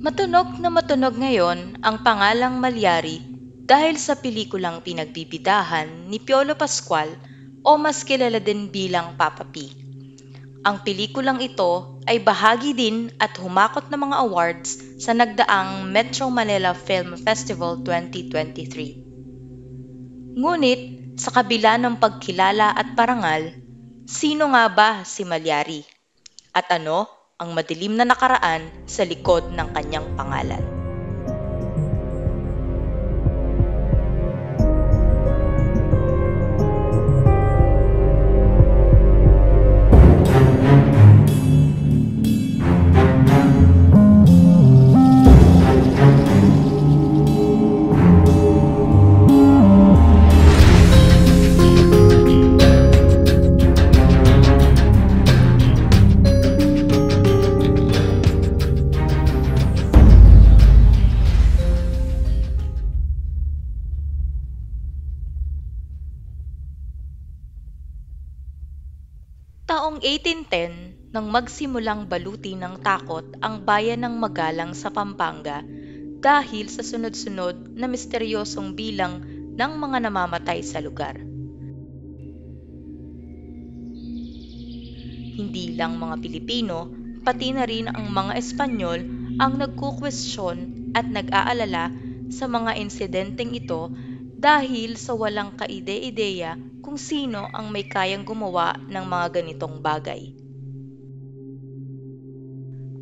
Matunog ngayon ang pangalang Malyari dahil sa pelikulang pinagbibidahan ni Piolo Pascual o mas kilala din bilang Papa P. Ang pelikulang ito ay bahagi din at humakot ng mga awards sa nagdaang Metro Manila Film Festival 2023. Ngunit sa kabila ng pagkilala at parangal, sino nga ba si Malyari? At ano ang madilim na nakaraan sa likod ng kanyang pangalan? Taong 1810 nang magsimulang baluti ng takot ang bayan ng Magalang sa Pampanga dahil sa sunod-sunod na misteryosong bilang ng mga namamatay sa lugar. Hindi lang mga Pilipino, pati na rin ang mga Espanyol ang nagkukwestiyon at nag-aalala sa mga insidenteng ito dahil sa walang kaide-ideya kung sino ang may kayang gumawa ng mga ganitong bagay.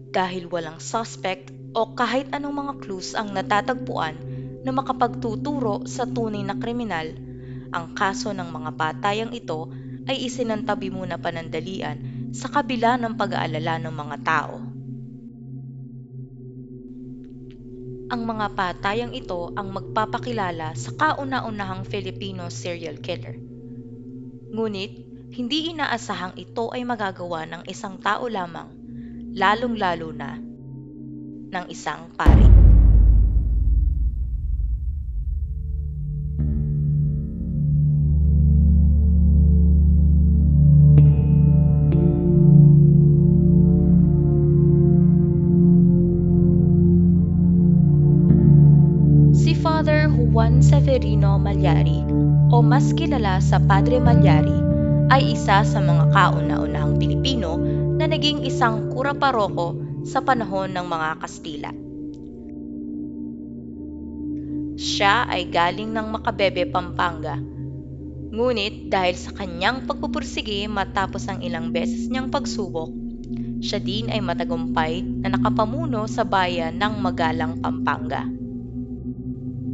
Dahil walang suspect o kahit anong mga clues ang natatagpuan na makapagtuturo sa tunay na kriminal, ang kaso ng mga patayang ito ay isinantabi muna panandalian sa kabila ng pag-aalala ng mga tao. Ang mga patayang ito ang magpapakilala sa kauna-unahang Filipino serial killer. Ngunit, hindi inaasahang ito ay magagawa ng isang tao lamang, lalong-lalo na ng isang pari. Si Father Juan Severino Malyari o mas kilala sa Padre Malyari ay isa sa mga kauna-unahang Pilipino na naging isang kura paroko sa panahon ng mga Kastila. Siya ay galing ng Macabebe, Pampanga. Ngunit dahil sa kanyang pagpupursige matapos ang ilang beses niyang pagsubok, siya din ay matagumpay na nakapamuno sa bayan ng Magalang, Pampanga.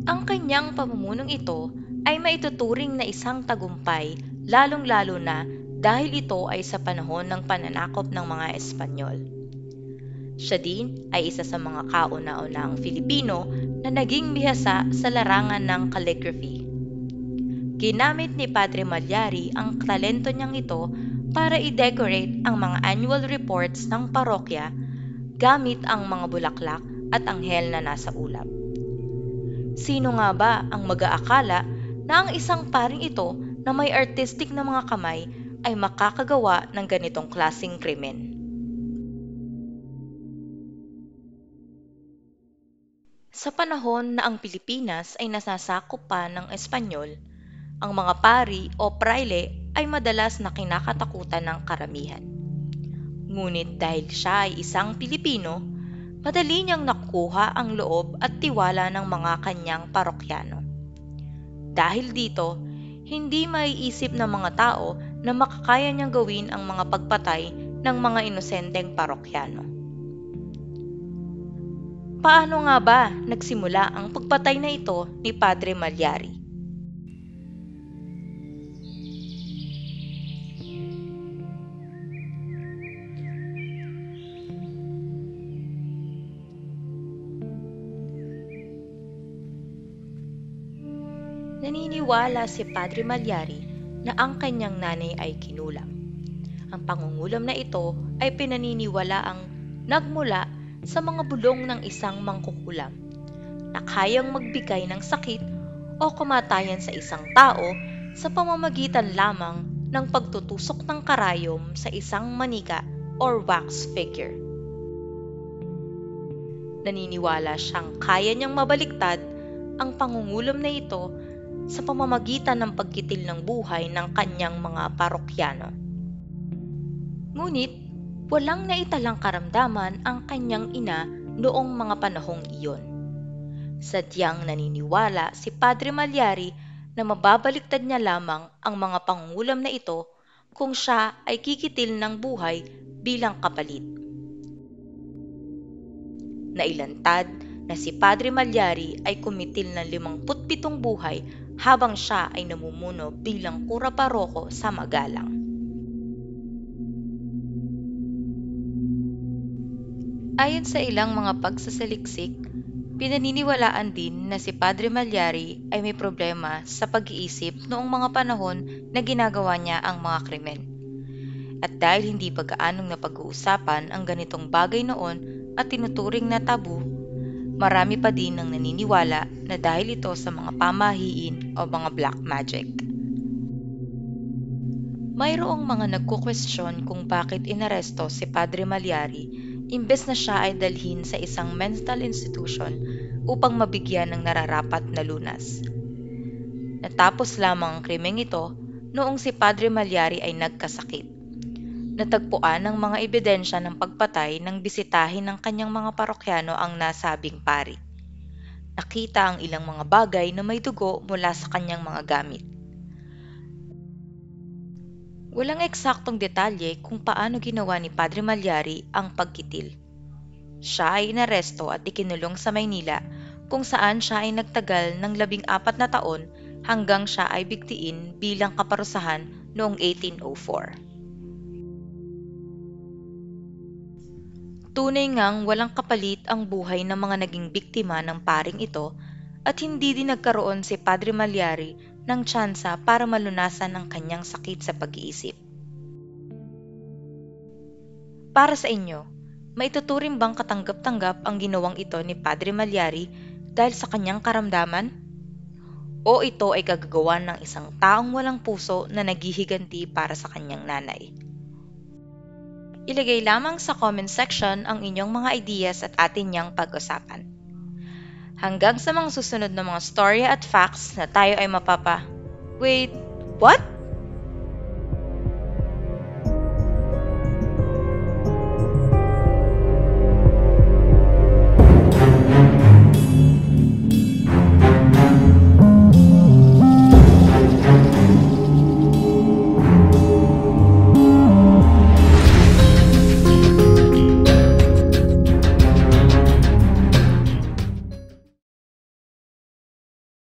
Ang kanyang pamamunong ito ay maituturing na isang tagumpay lalong-lalo na dahil ito ay sa panahon ng pananakop ng mga Espanyol. Siya din ay isa sa mga kauna-unahang Filipino na naging bihasa sa larangan ng calligraphy. Ginamit ni Padre Malyari ang talento niyang ito para i-decorate ang mga annual reports ng parokya gamit ang mga bulaklak at anghel na nasa ulap. Sino nga ba ang mag-aakala na ang isang paring ito na may artistic na mga kamay ay makakagawa ng ganitong klaseng krimen? Sa panahon na ang Pilipinas ay nasasakop pa ng Espanyol, ang mga pari o praile ay madalas na kinakatakutan ng karamihan. Ngunit dahil siya ay isang Pilipino, madali niyang nakuha ang loob at tiwala ng mga kanyang parokyano. Dahil dito, hindi maiisip ng mga tao na makakaya niyang gawin ang mga pagpatay ng mga inosenteng parokyano. Paano nga ba nagsimula ang pagpatay na ito ni Padre Malyari? Naniniwala si Padre Malyari na ang kanyang nanay ay kinulam. Ang pangungulam na ito ay pinaniniwalaang nagmula sa mga bulong ng isang mangkukulam na kayang magbigay ng sakit o kamatayan sa isang tao sa pamamagitan lamang ng pagtutusok ng karayom sa isang manika or wax figure. Naniniwala siyang kaya niyang mabaliktad ang pangungulam na ito sa pamamagitan ng pagkitil ng buhay ng kanyang mga parokyano. Ngunit walang naitalang karamdaman ang kanyang ina noong mga panahong iyon. Sadyang naniniwala si Padre Malyari na mababaliktad niya lamang ang mga pangungulam na ito kung siya ay kikitil ng buhay bilang kapalit. Nailantad na si Padre Malyari ay kumitil ng 57 buhay habang siya ay namumuno bilang kura paroko sa Magalang. Ayon sa ilang mga pagsasaliksik, pinaniniwalaan din na si Padre Malyari ay may problema sa pag-iisip noong mga panahon na ginagawa niya ang mga krimen. At dahil hindi pa gaanong napag-uusapan ang ganitong bagay noon at tinuturing na tabu, marami pa din ang naniniwala na dahil ito sa mga pamahiin o mga black magic. Mayroong mga nagkukwestiyon kung bakit inaresto si Padre Malyari imbes na siya ay dalhin sa isang mental institution upang mabigyan ng nararapat na lunas. Natapos lamang ang krimeng ito noong si Padre Malyari ay nagkasakit. Natagpuan ng mga ebidensya ng pagpatay nang bisitahin ng kanyang mga parokyano ang nasabing pari. Nakita ang ilang mga bagay na may dugo mula sa kanyang mga gamit. Walang eksaktong detalye kung paano ginawa ni Padre Malyari ang pagkitil. Siya ay inaresto at ikinulong sa Maynila kung saan siya ay nagtagal ng 14 na taon hanggang siya ay bigtiin bilang kaparusahan noong 1804. Tunay ngang walang kapalit ang buhay ng mga naging biktima ng paring ito at hindi din nagkaroon si Padre Malyari ng tsansa para malunasan ang kanyang sakit sa pag-iisip. Para sa inyo, maituturing bang katanggap-tanggap ang ginawang ito ni Padre Malyari dahil sa kanyang karamdaman? O ito ay kagagawan ng isang taong walang puso na naghihiganti para sa kanyang nanay? Ilagay lamang sa comment section ang inyong mga ideas at atin niyang pag-usapan. Hanggang sa mga susunod na mga storya at facts na tayo ay Wait, what?